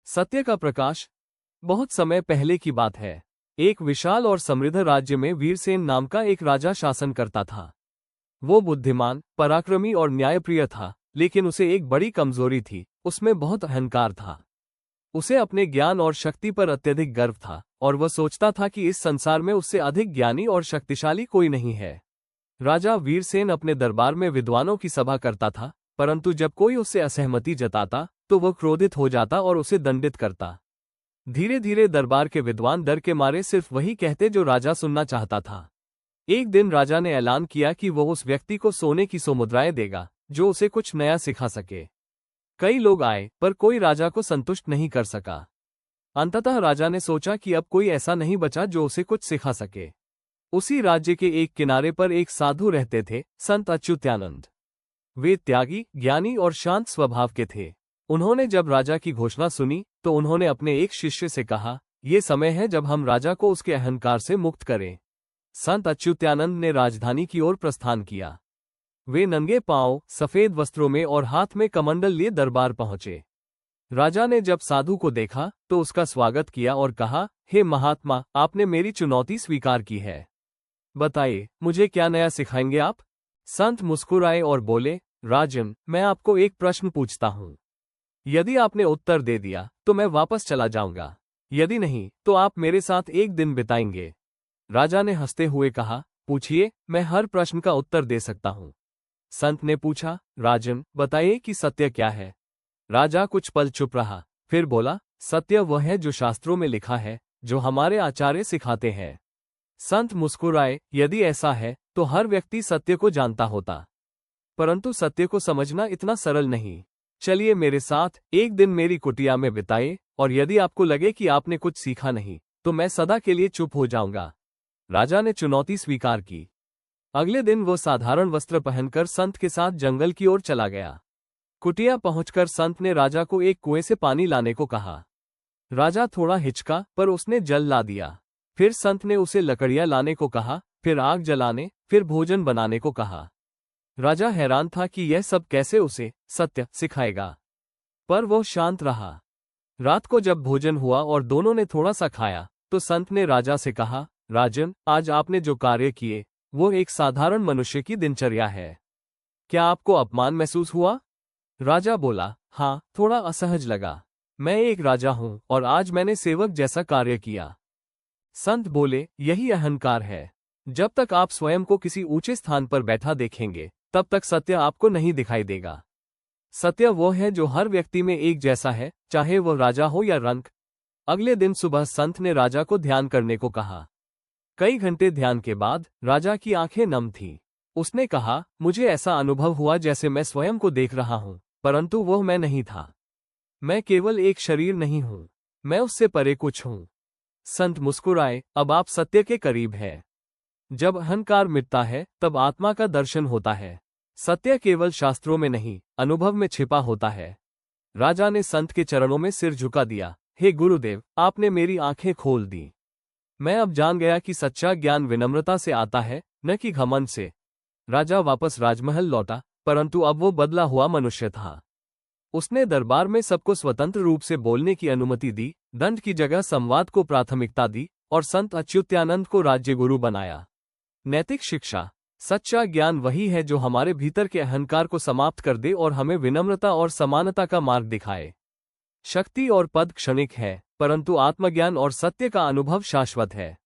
सत्य का प्रकाश। बहुत समय पहले की बात है। एक विशाल और समृद्ध राज्य में वीरसेन नाम का एक राजा शासन करता था। वो बुद्धिमान, पराक्रमी और न्यायप्रिय था, लेकिन उसे एक बड़ी कमजोरी थी, उसमें बहुत अहंकार था। उसे अपने ज्ञान और शक्ति पर अत्यधिक गर्व था, और वह सोचता था कि इस संसार में उससे अधिक ज्ञानी और शक्तिशाली कोई नहीं है। राजा वीरसेन अपने दरबार में विद्वानों की सभा करता था, परंतु जब कोई उससे असहमति जताता तो वह क्रोधित हो जाता और उसे दंडित करता। धीरे धीरे दरबार के विद्वान डर के मारे सिर्फ वही कहते जो राजा सुनना चाहता था। एक दिन राजा ने ऐलान किया कि वह उस व्यक्ति को सोने की 100 मुद्राएं देगा जो उसे कुछ नया सिखा सके। कई लोग आए, पर कोई राजा को संतुष्ट नहीं कर सका। अंततः राजा ने सोचा कि अब कोई ऐसा नहीं बचा जो उसे कुछ सिखा सके। उसी राज्य के एक किनारे पर एक साधु रहते थे, संत अच्युतानंद। वे त्यागी, ज्ञानी और शांत स्वभाव के थे। उन्होंने जब राजा की घोषणा सुनी तो उन्होंने अपने एक शिष्य से कहा, ये समय है जब हम राजा को उसके अहंकार से मुक्त करें। संत अच्युतानंद ने राजधानी की ओर प्रस्थान किया। वे नंगे पांव, सफेद वस्त्रों में और हाथ में कमंडल लिए दरबार पहुंचे। राजा ने जब साधु को देखा तो उसका स्वागत किया और कहा, हे महात्मा, आपने मेरी चुनौती स्वीकार की है। बताइए, मुझे क्या नया सिखाएंगे आप? संत मुस्कुराए और बोले, राजन, मैं आपको एक प्रश्न पूछता हूं। यदि आपने उत्तर दे दिया तो मैं वापस चला जाऊंगा, यदि नहीं तो आप मेरे साथ एक दिन बिताएंगे। राजा ने हंसते हुए कहा, पूछिए, मैं हर प्रश्न का उत्तर दे सकता हूं। संत ने पूछा, राजन, बताइए कि सत्य क्या है? राजा कुछ पल चुप रहा, फिर बोला, सत्य वह है जो शास्त्रों में लिखा है, जो हमारे आचार्य सिखाते हैं। संत मुस्कुराए, यदि ऐसा है तो हर व्यक्ति सत्य को जानता होता, परंतु सत्य को समझना इतना सरल नहीं। चलिए मेरे साथ एक दिन मेरी कुटिया में बिताए, और यदि आपको लगे कि आपने कुछ सीखा नहीं तो मैं सदा के लिए चुप हो जाऊंगा। राजा ने चुनौती स्वीकार की। अगले दिन वो साधारण वस्त्र पहनकर संत के साथ जंगल की ओर चला गया। कुटिया पहुंचकर संत ने राजा को एक कुएं से पानी लाने को कहा। राजा थोड़ा हिचका, पर उसने जल ला दिया। फिर संत ने उसे लकड़ियां लाने को कहा, फिर आग जलाने, फिर भोजन बनाने को कहा। राजा हैरान था कि यह सब कैसे उसे सत्य सिखाएगा, पर वो शांत रहा। रात को जब भोजन हुआ और दोनों ने थोड़ा सा खाया तो संत ने राजा से कहा, राजन, आज आपने जो कार्य किए वो एक साधारण मनुष्य की दिनचर्या है। क्या आपको अपमान महसूस हुआ? राजा बोला, हाँ, थोड़ा असहज लगा। मैं एक राजा हूं और आज मैंने सेवक जैसा कार्य किया। संत बोले, यही अहंकार है। जब तक आप स्वयं को किसी ऊंचे स्थान पर बैठा देखेंगे तब तक सत्य आपको नहीं दिखाई देगा। सत्य वो है जो हर व्यक्ति में एक जैसा है, चाहे वह राजा हो या रंक। अगले दिन सुबह संत ने राजा को ध्यान करने को कहा। कई घंटे ध्यान के बाद राजा की आंखें नम थीं। उसने कहा, मुझे ऐसा अनुभव हुआ जैसे मैं स्वयं को देख रहा हूं, परंतु वह मैं नहीं था। मैं केवल एक शरीर नहीं हूं, मैं उससे परे कुछ हूं। संत मुस्कुराए, अब आप सत्य के करीब हैं। जब अहंकार मिटता है तब आत्मा का दर्शन होता है। सत्य केवल शास्त्रों में नहीं, अनुभव में छिपा होता है। राजा ने संत के चरणों में सिर झुका दिया। हे गुरुदेव, आपने मेरी आंखें खोल दी। मैं अब जान गया कि सच्चा ज्ञान विनम्रता से आता है, न कि घमंड से। राजा वापस राजमहल लौटा, परंतु अब वो बदला हुआ मनुष्य था। उसने दरबार में सबको स्वतंत्र रूप से बोलने की अनुमति दी, दंड की जगह संवाद को प्राथमिकता दी और संत अच्युतानंद को राज्य गुरु बनाया। नैतिक शिक्षा। सच्चा ज्ञान वही है जो हमारे भीतर के अहंकार को समाप्त कर दे और हमें विनम्रता और समानता का मार्ग दिखाए। शक्ति और पद क्षणिक है, परंतु आत्मज्ञान और सत्य का अनुभव शाश्वत है।